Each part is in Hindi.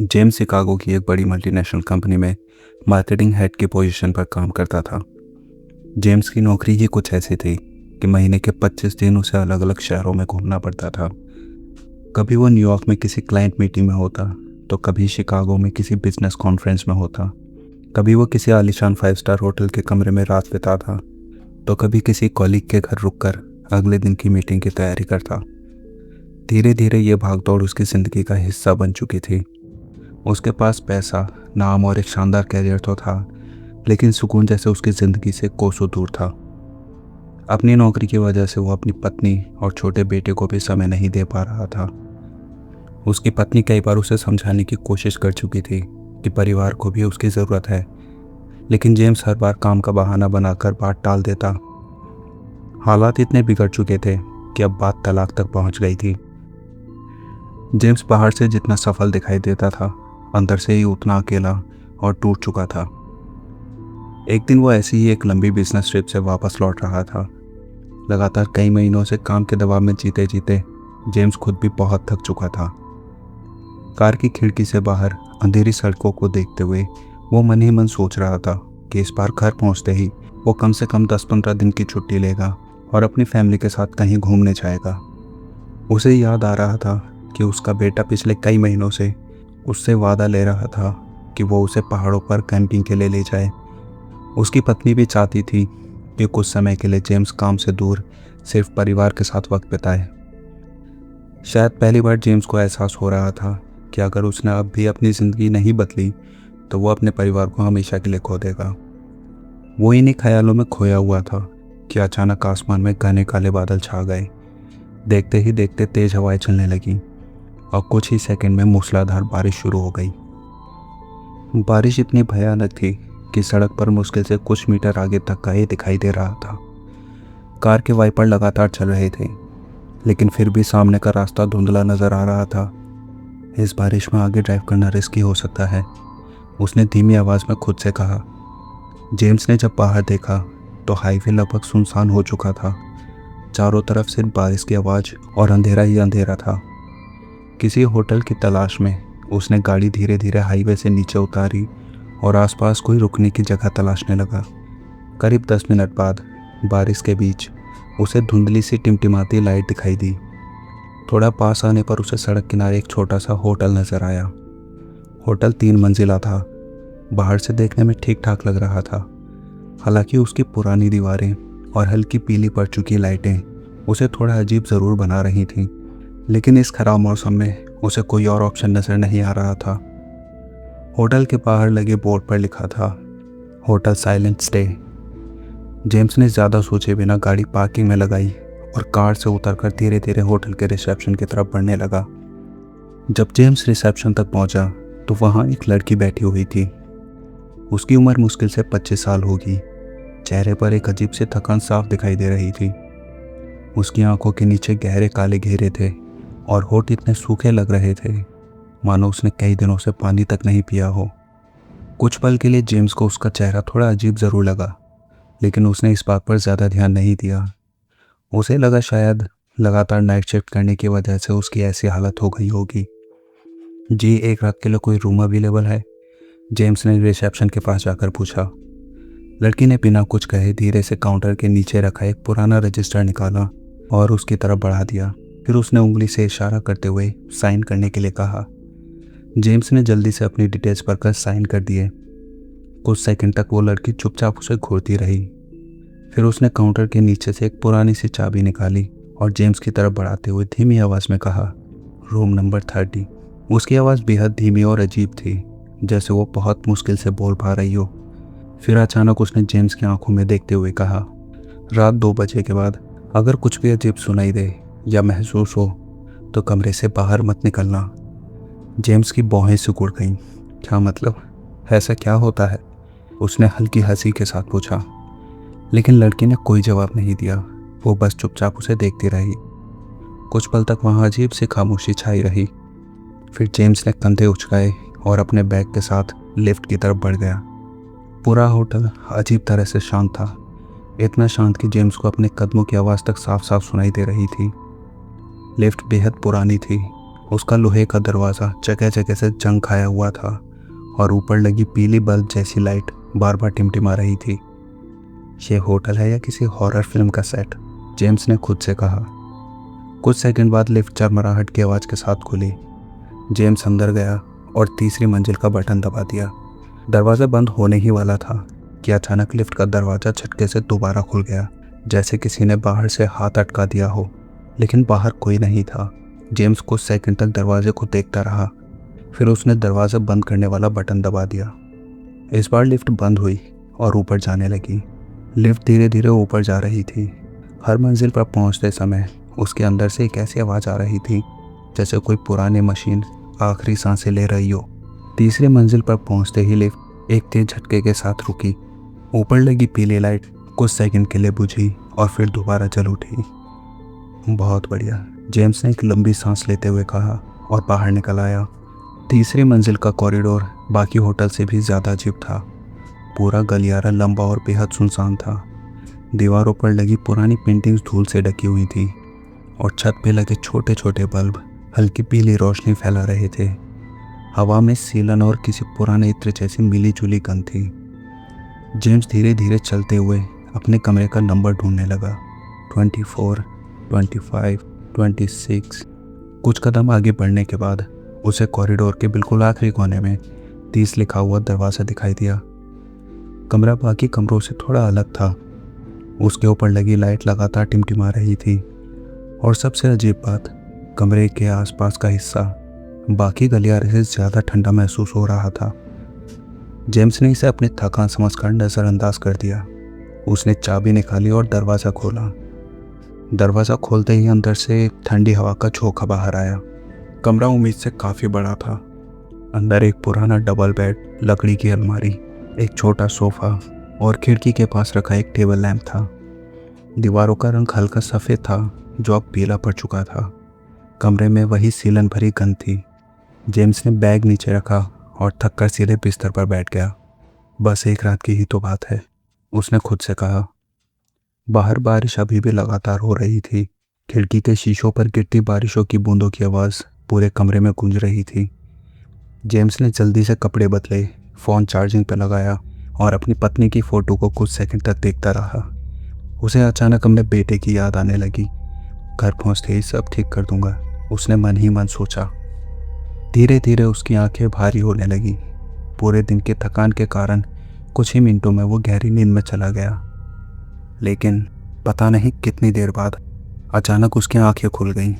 जेम्स शिकागो की एक बड़ी मल्टीनेशनल कंपनी में मार्केटिंग हेड की पोजीशन पर काम करता था। जेम्स की नौकरी ही कुछ ऐसी थी कि महीने के 25 दिन उसे अलग अलग शहरों में घूमना पड़ता था। कभी वो न्यूयॉर्क में किसी क्लाइंट मीटिंग में होता, तो कभी शिकागो में किसी बिजनेस कॉन्फ्रेंस में होता, कभी वो किसी आलीशान 5 स्टार होटल के कमरे में रात बिताता, तो कभी किसी कॉलीग के घर रुककर अगले दिन की मीटिंग की तैयारी करता। धीरे धीरे ये भागदौड़ उसकी ज़िंदगी का हिस्सा बन चुकी थी। उसके पास पैसा, नाम और एक शानदार कैरियर तो था, लेकिन सुकून जैसे उसकी ज़िंदगी से कोसों दूर था। अपनी नौकरी की वजह से वो अपनी पत्नी और छोटे बेटे को भी समय नहीं दे पा रहा था। उसकी पत्नी कई बार उसे समझाने की कोशिश कर चुकी थी कि परिवार को भी उसकी ज़रूरत है, लेकिन जेम्स हर बार काम का बहाना बनाकर बात टाल देता। हालात इतने बिगड़ चुके थे कि अब बात तलाक तक पहुंच गई थी। जेम्स बाहर से जितना सफल दिखाई देता था, अंदर से ही उतना अकेला और टूट चुका था। एक दिन वो ऐसी ही एक लंबी बिजनेस ट्रिप से वापस लौट रहा था। लगातार कई महीनों से काम के दबाव में जीते जीते जेम्स खुद भी बहुत थक चुका था। कार की खिड़की से बाहर अंधेरी सड़कों को देखते हुए वो मन ही मन सोच रहा था कि इस बार घर पहुंचते ही वो कम से कम 10-15 दिन की छुट्टी लेगा और अपनी फैमिली के साथ कहीं घूमने जाएगा। उसे याद आ रहा था कि उसका बेटा पिछले कई महीनों से उससे वादा ले रहा था कि वो उसे पहाड़ों पर कैंपिंग के लिए ले जाए। उसकी पत्नी भी चाहती थी कि कुछ समय के लिए जेम्स काम से दूर सिर्फ परिवार के साथ वक्त बिताए। शायद पहली बार जेम्स को एहसास हो रहा था कि अगर उसने अब भी अपनी ज़िंदगी नहीं बदली तो वो अपने परिवार को हमेशा के लिए खो देगा। वो इन्हीं ख्यालों में खोया हुआ था कि अचानक आसमान में घने काले बादल छा गए। देखते ही देखते तेज हवाएं चलने लगीं और कुछ ही सेकंड में मूसलाधार बारिश शुरू हो गई। बारिश इतनी भयानक थी कि सड़क पर मुश्किल से कुछ मीटर आगे तक का ये दिखाई दे रहा था। कार के वाइपर लगातार चल रहे थे, लेकिन फिर भी सामने का रास्ता धुंधला नजर आ रहा था। इस बारिश में आगे ड्राइव करना रिस्की हो सकता है, उसने धीमी आवाज़ में खुद से कहा। जेम्स ने जब बाहर देखा तो हाईवे लगभग सुनसान हो चुका था। चारों तरफ सिर्फ बारिश की आवाज़ और अंधेरा ही अंधेरा था। किसी होटल की तलाश में उसने गाड़ी धीरे धीरे हाईवे से नीचे उतारी और आसपास कोई रुकने की जगह तलाशने लगा। करीब 10 मिनट बाद बारिश के बीच उसे धुंधली सी टिमटिमाती लाइट दिखाई दी। थोड़ा पास आने पर उसे सड़क किनारे एक छोटा सा होटल नज़र आया। होटल 3 मंजिला था। बाहर से देखने में ठीक ठाक लग रहा था, हालांकि उसकी पुरानी दीवारें और हल्की पीली पड़ चुकी लाइटें उसे थोड़ा अजीब ज़रूर बना रही थीं। लेकिन इस खराब मौसम में उसे कोई और ऑप्शन नज़र नहीं आ रहा था। होटल के बाहर लगे बोर्ड पर लिखा था, होटल साइलेंट स्टे। जेम्स ने ज़्यादा सोचे बिना गाड़ी पार्किंग में लगाई और कार से उतरकर धीरे धीरे होटल के रिसेप्शन की तरफ बढ़ने लगा। जब जेम्स रिसेप्शन तक पहुंचा तो वहां एक लड़की बैठी हुई थी। उसकी उम्र मुश्किल से 25 साल होगी। चेहरे पर एक अजीब सी थकान साफ दिखाई दे रही थी। उसकी आंखों के नीचे गहरे काले घेरे थे और होठ इतने सूखे लग रहे थे मानो उसने कई दिनों से पानी तक नहीं पिया हो। कुछ पल के लिए जेम्स को उसका चेहरा थोड़ा अजीब ज़रूर लगा, लेकिन उसने इस बात पर ज़्यादा ध्यान नहीं दिया। उसे लगा शायद लगातार नाइट शिफ्ट करने की वजह से उसकी ऐसी हालत हो गई होगी। जी, एक रात के लिए कोई रूम अवेलेबल है? जेम्स ने रिसेप्शन के पास जाकर पूछा। लड़की ने बिना कुछ कहे धीरे से काउंटर के नीचे रखा एक पुराना रजिस्टर निकाला और उसकी तरफ बढ़ा दिया। फिर उसने उंगली से इशारा करते हुए साइन करने के लिए कहा। जेम्स ने जल्दी से अपनी डिटेल्स भरकर साइन कर दिए। कुछ सेकंड तक वो लड़की चुपचाप उसे घूरती रही। फिर उसने काउंटर के नीचे से एक पुरानी सी चाबी निकाली और जेम्स की तरफ बढ़ाते हुए धीमी आवाज़ में कहा, रूम नंबर 30। उसकी आवाज़ बेहद धीमी और अजीब थी, जैसे वो बहुत मुश्किल से बोल पा रही हो। फिर अचानक उसने जेम्स की आंखों में देखते हुए कहा, रात 2 बजे के बाद अगर कुछ भी अजीब सुनाई दे या महसूस हो तो कमरे से बाहर मत निकलना। जेम्स की भौहें सिकुड़ गईं। क्या मतलब? ऐसा क्या होता है? उसने हल्की हंसी के साथ पूछा। लेकिन लड़की ने कोई जवाब नहीं दिया। वो बस चुपचाप उसे देखती रही। कुछ पल तक वहाँ अजीब सी खामोशी छाई रही। फिर जेम्स ने कंधे उचकाए और अपने बैग के साथ लिफ्ट की तरफ बढ़ गया। पूरा होटल अजीब तरह से शांत था, इतना शांत कि जेम्स को अपने कदमों की आवाज़ तक साफ साफ सुनाई दे रही थी। लिफ्ट बेहद पुरानी थी उसका लोहे का दरवाज़ा जगह जगह से जंग खाया हुआ था और ऊपर लगी पीली बल्ब जैसी लाइट बार बार टिमटिमा रही थी। ये होटल है या किसी हॉरर फिल्म का सेट, जेम्स ने खुद से कहा। कुछ सेकंड बाद लिफ्ट चरमराहट की आवाज़ के साथ खुली। जेम्स अंदर गया और तीसरी मंजिल का बटन दबा दिया। दरवाज़ा बंद होने ही वाला था कि अचानक लिफ्ट का दरवाज़ा झटके से दोबारा खुल गया, जैसे किसी ने बाहर से हाथ अटका दिया हो। लेकिन बाहर कोई नहीं था। जेम्स कुछ सेकंड तक दरवाजे को देखता रहा, फिर उसने दरवाज़ा बंद करने वाला बटन दबा दिया। इस बार लिफ्ट बंद हुई और ऊपर जाने लगी। लिफ्ट धीरे धीरे ऊपर जा रही थी। हर मंजिल पर पहुंचते समय उसके अंदर से एक ऐसी आवाज़ आ रही थी जैसे कोई पुरानी मशीन आखिरी सांसें ले रही हो। तीसरी मंजिल पर पहुंचते ही लिफ्ट एक तेज झटके के साथ रुकी। ऊपर लगी पीली लाइट कुछ सेकंड के लिए बुझी और फिर दोबारा जल उठी। बहुत बढ़िया, जेम्स ने एक लंबी सांस लेते हुए कहा और बाहर निकल आया। तीसरी मंजिल का कॉरिडोर बाकी होटल से भी ज़्यादा अजीब था। पूरा गलियारा लंबा और बेहद सुनसान था। दीवारों पर लगी पुरानी पेंटिंग्स धूल से ढकी हुई थी और छत पे लगे छोटे छोटे बल्ब हल्की पीली रोशनी फैला रहे थे। हवा में सीलन और किसी पुराने इत्र जैसी मिली जुली गंध थी। जेम्स धीरे धीरे चलते हुए अपने कमरे का नंबर ढूंढने लगा। 24, 25, 26। कुछ कदम आगे बढ़ने के बाद उसे कॉरिडोर के बिल्कुल आखिरी कोने में 30 लिखा हुआ दरवाज़ा दिखाई दिया। कमरा बाकी कमरों से थोड़ा अलग था। उसके ऊपर लगी लाइट लगातार टिमटिमा रही थी और सबसे अजीब बात, कमरे के आसपास का हिस्सा बाकी गलियारे से ज़्यादा ठंडा महसूस हो रहा था। जेम्स ने इसे अपनी थकान समझकर नज़रअंदाज कर दिया। उसने चाबी निकाली और दरवाज़ा खोला। दरवाज़ा खोलते ही अंदर से ठंडी हवा का झोंका बाहर आया। कमरा उम्मीद से काफ़ी बड़ा था। अंदर एक पुराना डबल बेड, लकड़ी की अलमारी, एक छोटा सोफ़ा और खिड़की के पास रखा एक टेबल लैंप था। दीवारों का रंग हल्का सफ़ेद था जो अब पीला पड़ चुका था। कमरे में वही सीलन भरी गंध थी। जेम्स ने बैग नीचे रखा और थककर सीधे बिस्तर पर बैठ गया। बस एक रात की ही तो बात है, उसने खुद से कहा। बाहर बारिश अभी भी लगातार हो रही थी। खिड़की के शीशों पर गिरती बारिशों की बूंदों की आवाज़ पूरे कमरे में गूंज रही थी। जेम्स ने जल्दी से कपड़े बदले, फ़ोन चार्जिंग पर लगाया और अपनी पत्नी की फ़ोटो को कुछ सेकंड तक देखता रहा। उसे अचानक अपने बेटे की याद आने लगी। घर पहुंचते ही सब ठीक कर दूंगा, उसने मन ही मन सोचा। धीरे धीरे उसकी आंखें भारी होने लगी। पूरे दिन की थकान के कारण कुछ ही मिनटों में वो गहरी नींद में चला गया। लेकिन पता नहीं कितनी देर बाद अचानक उसकी आंखें खुल गईं।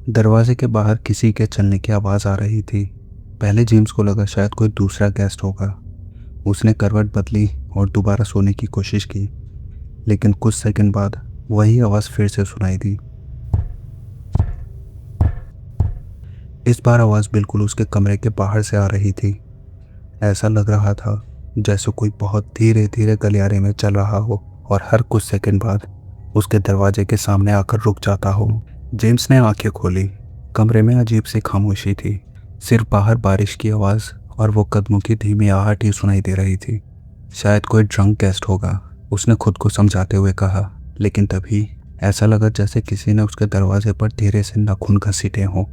दरवाजे के बाहर किसी के चलने की आवाज़ आ रही थी। पहले जेम्स को लगा शायद कोई दूसरा गेस्ट होगा। उसने करवट बदली और दोबारा सोने की कोशिश की, लेकिन कुछ सेकंड बाद वही आवाज़ फिर से सुनाई दी। इस बार आवाज़ बिल्कुल उसके कमरे के बाहर से आ रही थी। ऐसा लग रहा था जैसे कोई बहुत धीरे धीरे गलियारे में चल रहा हो और हर कुछ सेकंड बाद उसके दरवाजे के सामने आकर रुक जाता हो। जेम्स ने आंखें खोली। कमरे में अजीब सी खामोशी थी। सिर्फ बाहर बारिश की आवाज़ और वो कदमों की धीमी आहट ही सुनाई दे रही थी। शायद कोई ड्रंक गेस्ट होगा, उसने खुद को समझाते हुए कहा। लेकिन तभी ऐसा लगा जैसे किसी ने उसके दरवाजे पर धीरे से नाखून घसीटे हों।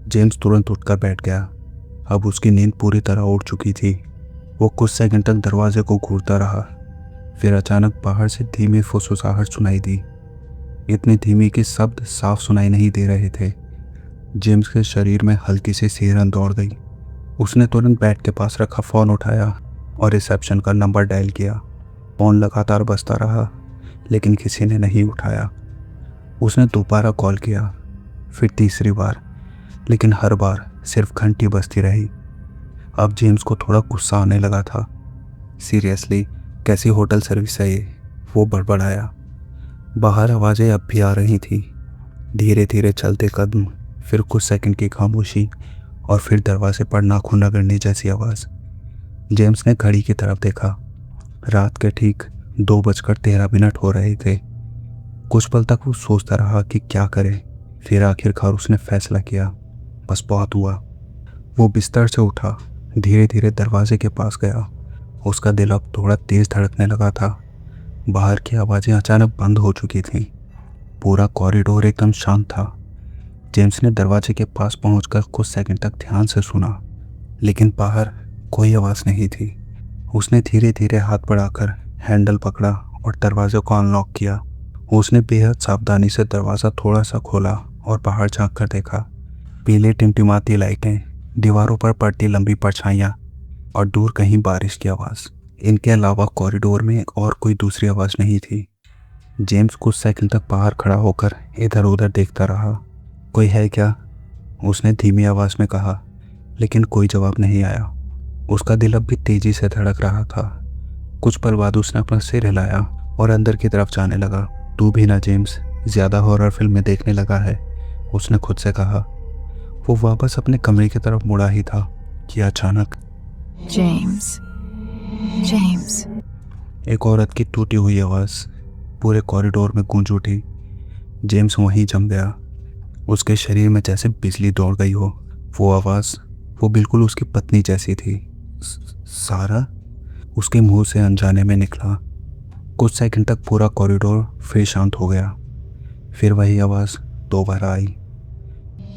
जेम्स तुरंत उठकर बैठ गया। अब उसकी नींद पूरी तरह उड़ चुकी थी। वो कुछ सेकंड तक दरवाजे को घूरता रहा, फिर अचानक बाहर से धीमी फुसफुसाहट सुनाई दी। इतनी धीमी कि शब्द साफ सुनाई नहीं दे रहे थे। जेम्स के शरीर में हल्की सी सिहरन दौड़ गई। उसने तुरंत बेड के पास रखा फ़ोन उठाया और रिसेप्शन का नंबर डायल किया। फ़ोन लगातार बजता रहा, लेकिन किसी ने नहीं उठाया। उसने दोबारा कॉल किया, फिर तीसरी बार, लेकिन हर बार सिर्फ घंटी बजती रही। अब जेम्स को थोड़ा गुस्सा आने लगा था। सीरियसली, कैसी होटल सर्विस है ये? वो बड़बड़ाया। बाहर आवाज़ें अब भी आ रही थी। धीरे धीरे चलते कदम, फिर कुछ सेकंड की खामोशी और फिर दरवाजे पर नाखून रगड़ने जैसी आवाज़। जेम्स ने घड़ी की तरफ देखा। रात के ठीक 2:13 हो रहे थे। कुछ पल तक वो सोचता रहा कि क्या करे। फिर आखिरकार उसने फैसला किया, बस बहुत हुआ। वो बिस्तर से उठा, धीरे धीरे दरवाजे के पास गया। उसका दिल अब थोड़ा तेज धड़कने लगा था। बाहर की आवाज़ें अचानक बंद हो चुकी थीं। पूरा कॉरिडोर एकदम शांत था। जेम्स ने दरवाजे के पास पहुंचकर कुछ सेकंड तक ध्यान से सुना, लेकिन बाहर कोई आवाज़ नहीं थी। उसने धीरे धीरे हाथ बढ़ाकर हैंडल पकड़ा और दरवाजे को अनलॉक किया। उसने बेहद सावधानी से दरवाज़ा थोड़ा सा खोला और बाहर झांक कर देखा। पीले टिमटिमाती लाइटें, दीवारों पर पड़ती लंबी परछाइयाँ और दूर कहीं बारिश की आवाज़। इनके अलावा कॉरिडोर में और कोई दूसरी आवाज़ नहीं थी। जेम्स कुछ सेकंड तक बाहर खड़ा होकर इधर उधर देखता रहा। कोई है क्या? उसने धीमी आवाज़ में कहा, लेकिन कोई जवाब नहीं आया। उसका दिल अब भी तेज़ी से धड़क रहा था। कुछ पल बाद उसने अपना सिर हिलाया और अंदर की तरफ जाने लगा। तू भी ना जेम्स, ज़्यादा हॉरर फिल्में देखने लगा है, उसने खुद से कहा। वो वापस अपने कमरे की तरफ मुड़ा ही था कि अचानक जेम्स, जेम्स। एक औरत की टूटी हुई आवाज़ पूरे कॉरिडोर में गूंज उठी। जेम्स वहीं जम गया। उसके शरीर में जैसे बिजली दौड़ गई हो। वो आवाज़, वो बिल्कुल उसकी पत्नी जैसी थी। सारा, उसके मुंह से अनजाने में निकला। कुछ सेकंड तक पूरा कॉरिडोर फिर शांत हो गया। फिर वही आवाज़ दोबारा आई।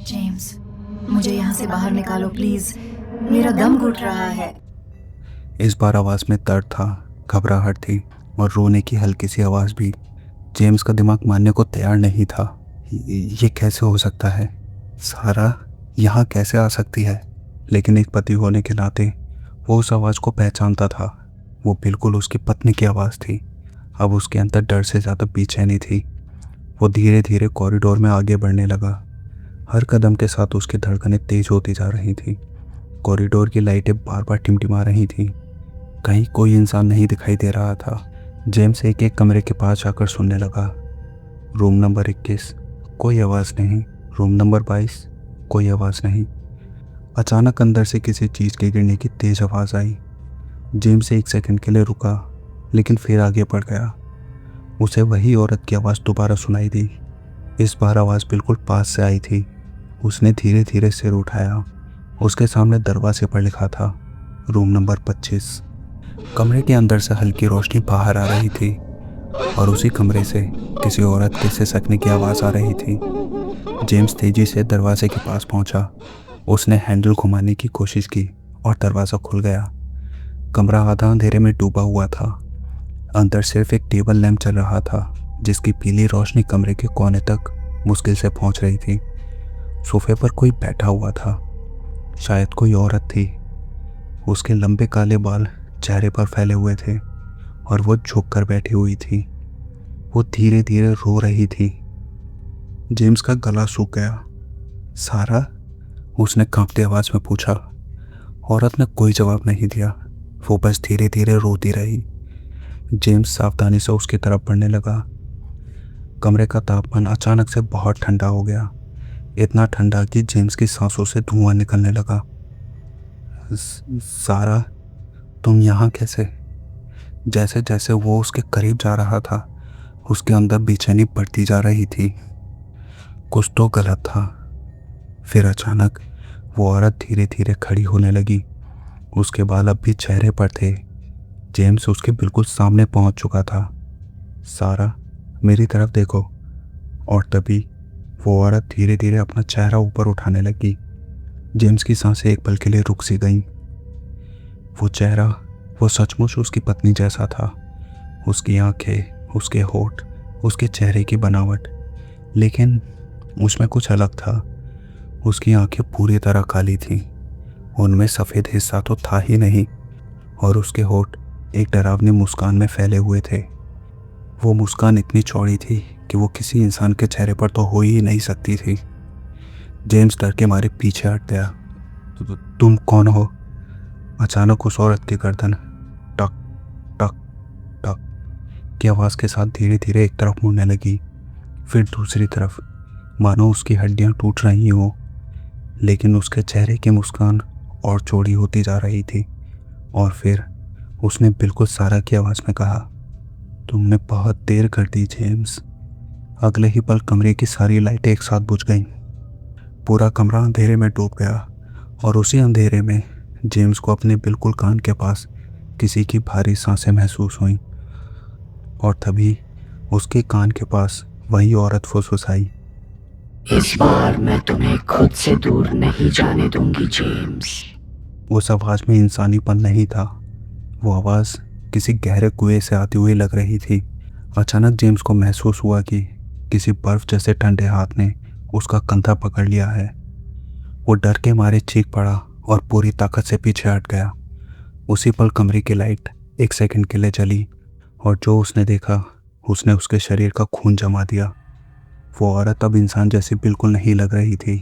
जेम्स, मुझे यहाँ से बाहर निकालो प्लीज, मेरा दम घुट रहा है। इस बार आवाज़ में दर्द था, घबराहट थी और रोने की हल्की सी आवाज़ भी। जेम्स का दिमाग मानने को तैयार नहीं था। ये कैसे हो सकता है? सारा यहाँ कैसे आ सकती है? लेकिन एक पति होने के नाते वो उस आवाज़ को पहचानता था। वो बिल्कुल उसकी पत्नी की आवाज़ थी। अब उसके अंदर डर से ज़्यादा बेचैनी थी। वो धीरे धीरे कॉरिडोर में आगे बढ़ने लगा। हर कदम के साथ उसकी धड़कनें तेज होती जा रही थी। कॉरिडोर की लाइटें बार बार टिमटिमा रही थीं। कहीं कोई इंसान नहीं दिखाई दे रहा था। जेम्स एक एक कमरे के पास जाकर सुनने लगा। रूम नंबर 21, कोई आवाज़ नहीं। रूम नंबर 22, कोई आवाज़ नहीं। अचानक अंदर से किसी चीज़ के गिरने की तेज़ आवाज़ आई। जेम्स एक सेकंड के लिए रुका, लेकिन फिर आगे बढ़ गया। उसे वही औरत की आवाज़ दोबारा सुनाई दी। इस बार आवाज़ बिल्कुल पास से आई थी। उसने धीरे धीरे सिर उठाया। उसके सामने दरवाजे पर लिखा था रूम नंबर 25। कमरे के अंदर से हल्की रोशनी बाहर आ रही थी और उसी कमरे से किसी औरत के सिसकने की आवाज़ आ रही थी। जेम्स तेजी से दरवाजे के पास पहुंचा। उसने हैंडल घुमाने की कोशिश की और दरवाज़ा खुल गया। कमरा आधा अंधेरे में डूबा हुआ था। अंदर सिर्फ एक टेबल लैंप चल रहा था, जिसकी पीली रोशनी कमरे के कोने तक मुश्किल से पहुंच रही थी। सोफे पर कोई बैठा हुआ था, शायद कोई औरत थी। उसके लंबे काले बाल चेहरे पर फैले हुए थे और वो झुक कर बैठी हुई थी। वो धीरे धीरे रो रही थी। जेम्स का गला सूख गया। सारा, उसने कांपती आवाज़ में पूछा। औरत ने कोई जवाब नहीं दिया। वो बस धीरे धीरे रोती रही। जेम्स सावधानी से उसकी तरफ बढ़ने लगा। कमरे का तापमान अचानक से बहुत ठंडा हो गया, इतना ठंडा कि जेम्स की सांसों से धुआं निकलने लगा। सारा, तुम यहाँ कैसे? जैसे जैसे वो उसके करीब जा रहा था, उसके अंदर बेचैनी बढ़ती जा रही थी। कुछ तो गलत था। फिर अचानक वो औरत धीरे धीरे खड़ी होने लगी। उसके बाल अब भी चेहरे पर थे। जेम्स उसके बिल्कुल सामने पहुंच चुका था। सारा, मेरी तरफ देखो। और तभी वो औरत धीरे धीरे अपना चेहरा ऊपर उठाने लगी। जेम्स की सांसें एक पल के लिए रुक सी गईं। वो चेहरा, वो सचमुच उसकी पत्नी जैसा था। उसकी आंखें, उसके होठ, उसके चेहरे की बनावट, लेकिन उसमें कुछ अलग था। उसकी आंखें पूरी तरह काली थीं, उनमें सफ़ेद हिस्सा तो था ही नहीं, और उसके होठ एक डरावनी मुस्कान में फैले हुए थे। वो मुस्कान इतनी चौड़ी थी कि वो किसी इंसान के चेहरे पर तो हो ही नहीं सकती थी। जेम्स डर के मारे पीछे हट गया। तुम कौन हो? अचानक उस औरत की गर्दन टक टक टक की आवाज़ के साथ धीरे धीरे एक तरफ मुड़ने लगी, फिर दूसरी तरफ, मानो उसकी हड्डियां टूट रही हों। लेकिन उसके चेहरे की मुस्कान और चौड़ी होती जा रही थी। और फिर उसने बिल्कुल सारा की आवाज़ में कहा, तुमने बहुत देर कर दी जेम्स। अगले ही पल कमरे की सारी लाइटें एक साथ बुझ गईं। पूरा कमरा अंधेरे में डूब गया और उसी अंधेरे में जेम्स को अपने बिल्कुल कान के पास किसी की भारी सांसें महसूस हुईं। और तभी उसके कान के पास वही औरत फुसफुसाई, इस बार मैं तुम्हें खुद से दूर नहीं जाने दूंगी जेम्स। उस आवाज़ में इंसानीपन नहीं था। वो आवाज़ किसी गहरे कुएं से आती हुई लग रही थी। अचानक जेम्स को महसूस हुआ कि किसी बर्फ जैसे ठंडे हाथ ने उसका कंधा पकड़ लिया है। वो डर के मारे चीख पड़ा और पूरी ताकत से पीछे हट गया। उसी पल कमरे की लाइट 1 सेकंड के लिए जली और जो उसने देखा उसने उसके शरीर का खून जमा दिया। वो औरत अब इंसान जैसी बिल्कुल नहीं लग रही थी।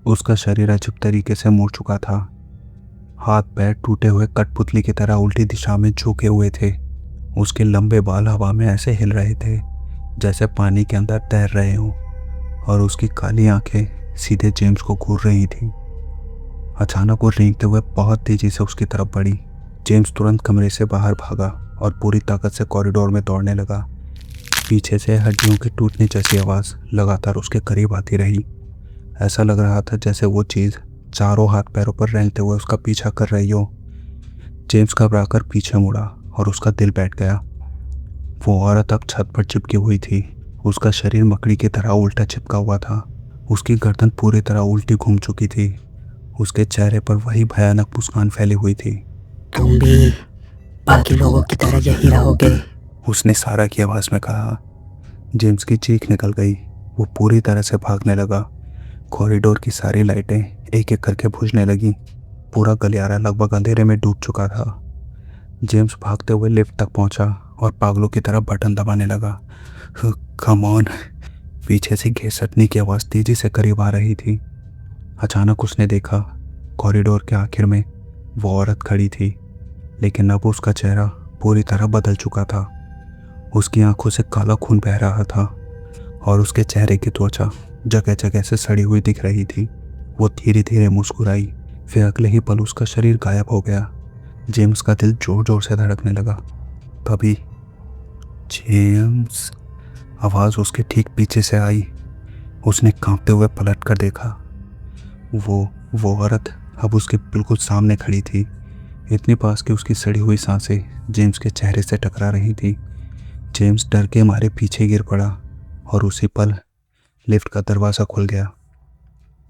उसका शरीर अजीब तरीके से मुड़ चुका था। हाथ पैर टूटे हुए कठपुतली की तरह उल्टी दिशा में झुके हुए थे। उसके लंबे बाल हवा में ऐसे हिल रहे थे जैसे पानी के अंदर तैर रहे हों, और उसकी काली आंखें सीधे जेम्स को घूर रही थीं। अचानक वो रेंगते हुए बहुत तेजी से उसकी तरफ बढ़ी। जेम्स तुरंत कमरे से बाहर भागा और पूरी ताकत से कॉरिडोर में दौड़ने लगा। पीछे से हड्डियों के टूटने जैसी आवाज़ लगातार उसके करीब आती रही। ऐसा लग रहा था जैसे वो चीज़ चारों हाथ पैरों पर रेंगते हुए उसका पीछा कर रही हो। जेम्स घबराकर पीछे मुड़ा और उसका दिल बैठ गया। वो औरत अब छत पर चिपकी हुई थी। उसका शरीर मकड़ी की तरह उल्टा चिपका हुआ था। उसकी गर्दन पूरी तरह उल्टी घूम चुकी थी। उसके चेहरे पर वही भयानक मुस्कान फैली हुई थी। तुम भी बाकी लोगों की तरह यही रहोगे? उसने सारा की आवाज़ में कहा। जेम्स की चीख निकल गई। वो पूरी तरह से भागने लगा। कॉरिडोर की सारी लाइटें एक एक करके बुझने लगीं। पूरा गलियारा लगभग अंधेरे में डूब चुका था। जेम्स भागते हुए लिफ्ट तक पहुंचा और पागलों की तरह बटन दबाने लगा। Come on. पीछे से घिसटने की आवाज़ तेजी से करीब आ रही थी। अचानक उसने देखा कॉरिडोर के आखिर में वो औरत खड़ी थी, लेकिन अब उसका चेहरा पूरी तरह बदल चुका था। उसकी आंखों से काला खून बह रहा था और उसके चेहरे की त्वचा जगह जगह से सड़ी हुई दिख रही थी। वो धीरे धीरे मुस्कुराई, फिर अगले ही पल उसका शरीर गायब हो गया। जेम्स का दिल जोर जोर से धड़कने लगा। तभी जेम्स, आवाज़ उसके ठीक पीछे से आई। उसने कांपते हुए पलट कर देखा। वो औरत अब उसके बिल्कुल सामने खड़ी थी, इतनी पास कि उसकी सड़ी हुई सांसें जेम्स के चेहरे से टकरा रही थी। जेम्स डर के मारे पीछे गिर पड़ा और उसी पल लिफ्ट का दरवाज़ा खुल गया।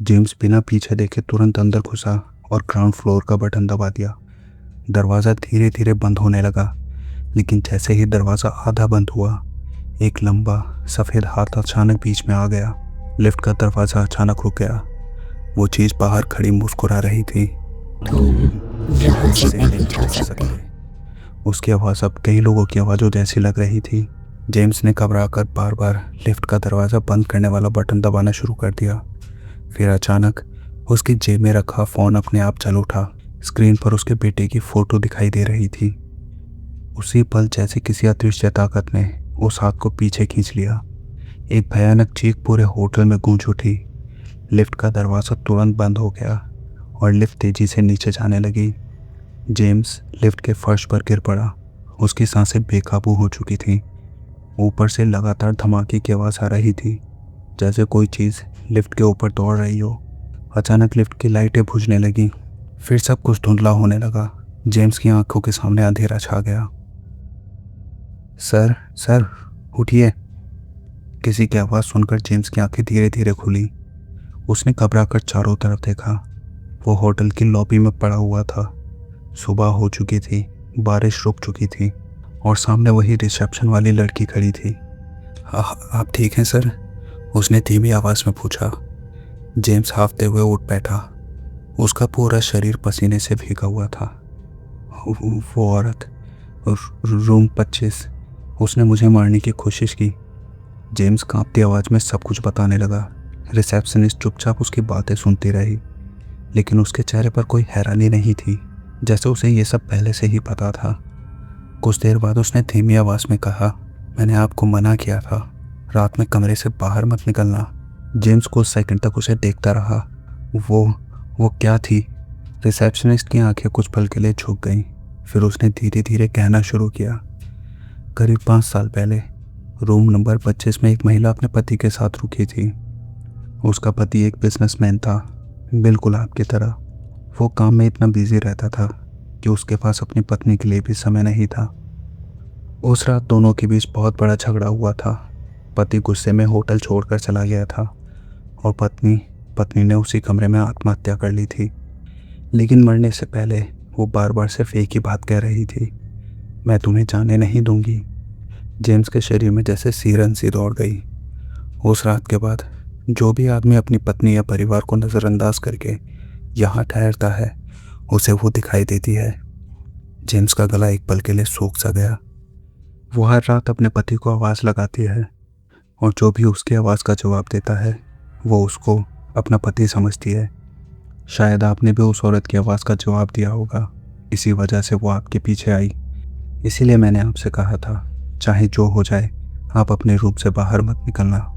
जेम्स बिना पीछे देखे तुरंत अंदर घुसा और ग्राउंड फ्लोर का बटन दबा दिया। दरवाज़ा धीरे धीरे बंद होने लगा, लेकिन जैसे ही दरवाज़ा आधा बंद हुआ, एक लंबा सफ़ेद हाथ अचानक बीच में आ गया। लिफ्ट का दरवाज़ा अचानक रुक गया। वो चीज़ बाहर खड़ी मुस्कुरा रही थी। तुम यहाँ से नहीं जा सकते। उसकी आवाज़ अब कई लोगों की आवाज़ों जैसी लग रही थी। जेम्स ने घबराकर बार बार लिफ्ट का दरवाज़ा बंद करने वाला बटन दबाना शुरू कर दिया। फिर अचानक उसकी जेब में रखा फ़ोन अपने आप चल उठा। स्क्रीन पर उसके बेटे की फ़ोटो दिखाई दे रही थी। उसी पल जैसे किसी अदृश्य ताकत ने उस हाथ को पीछे खींच लिया। एक भयानक चीख पूरे होटल में गूंज उठी। लिफ्ट का दरवाज़ा तुरंत बंद हो गया और लिफ्ट तेज़ी से नीचे जाने लगी। जेम्स लिफ्ट के फर्श पर गिर पड़ा। उसकी सांसें बेकाबू हो चुकी थीं। ऊपर से लगातार धमाके की आवाज़ आ रही थी, जैसे कोई चीज़ लिफ्ट के ऊपर दौड़ रही हो। अचानक लिफ्ट की लाइटें बुझने लगीं। फिर सब कुछ धुंधला होने लगा। जेम्स की आंखों के सामने अंधेरा छा गया। सर सर उठिए। किसी की आवाज़ सुनकर जेम्स की आंखें धीरे धीरे खुली। उसने घबराकर चारों तरफ देखा। वो होटल की लॉबी में पड़ा हुआ था। सुबह हो चुकी थी, बारिश रुक चुकी थी और सामने वही रिसेप्शन वाली लड़की खड़ी थी। आप ठीक हैं सर? उसने धीमी आवाज़ में पूछा। जेम्स हांफते हुए उठ बैठा। उसका पूरा शरीर पसीने से भीगा हुआ था। वो औरत, रूम 25, उसने मुझे मारने की कोशिश की। जेम्स कांपती आवाज़ में सब कुछ बताने लगा। रिसेप्शनिस्ट चुपचाप उसकी बातें सुनती रही, लेकिन उसके चेहरे पर कोई हैरानी नहीं थी, जैसे उसे ये सब पहले से ही पता था। कुछ देर बाद उसने धीमी आवाज़ में कहा, मैंने आपको मना किया था, रात में कमरे से बाहर मत निकलना। जेम्स कुछ सेकंड तक उसे देखता रहा। वो क्या थी? रिसेप्शनिस्ट की आंखें कुछ पल के लिए झुक गईं। फिर उसने धीरे धीरे कहना शुरू किया। करीब 5 साल पहले रूम नंबर 25 में एक महिला अपने पति के साथ रुकी थी। उसका पति एक बिजनेसमैन था, बिल्कुल आपकी तरह। वो काम में इतना बिजी रहता था कि उसके पास अपनी पत्नी के लिए भी समय नहीं था। उस रात दोनों के बीच बहुत बड़ा झगड़ा हुआ था। पति गुस्से में होटल छोड़कर चला गया था और पत्नी ने उसी कमरे में आत्महत्या कर ली थी। लेकिन मरने से पहले वो बार बार सिर्फ एक ही बात कह रही थी, मैं तुम्हें जाने नहीं दूंगी। जेम्स के शरीर में जैसे सीरन सी दौड़ गई। उस रात के बाद जो भी आदमी अपनी पत्नी या परिवार को नज़रअंदाज करके यहाँ ठहरता है उसे वो दिखाई देती है। जेम्स का गला एक पल के लिए सूख सा गया। वो हर रात अपने पति को आवाज़ लगाती है और जो भी उसकी आवाज़ का जवाब देता है वो उसको अपना पति समझती है। शायद आपने भी उस औरत की आवाज़ का जवाब दिया होगा, इसी वजह से वो आपके पीछे आई। इसीलिए मैंने आपसे कहा था, चाहे जो हो जाए आप अपने रूम से बाहर मत निकलना।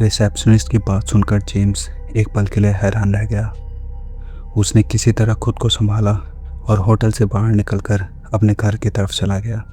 रिसेप्शनिस्ट की बात सुनकर जेम्स एक पल के लिए हैरान रह गया। उसने किसी तरह खुद को संभाला और होटल से बाहर निकलकर अपने घर की तरफ चला गया।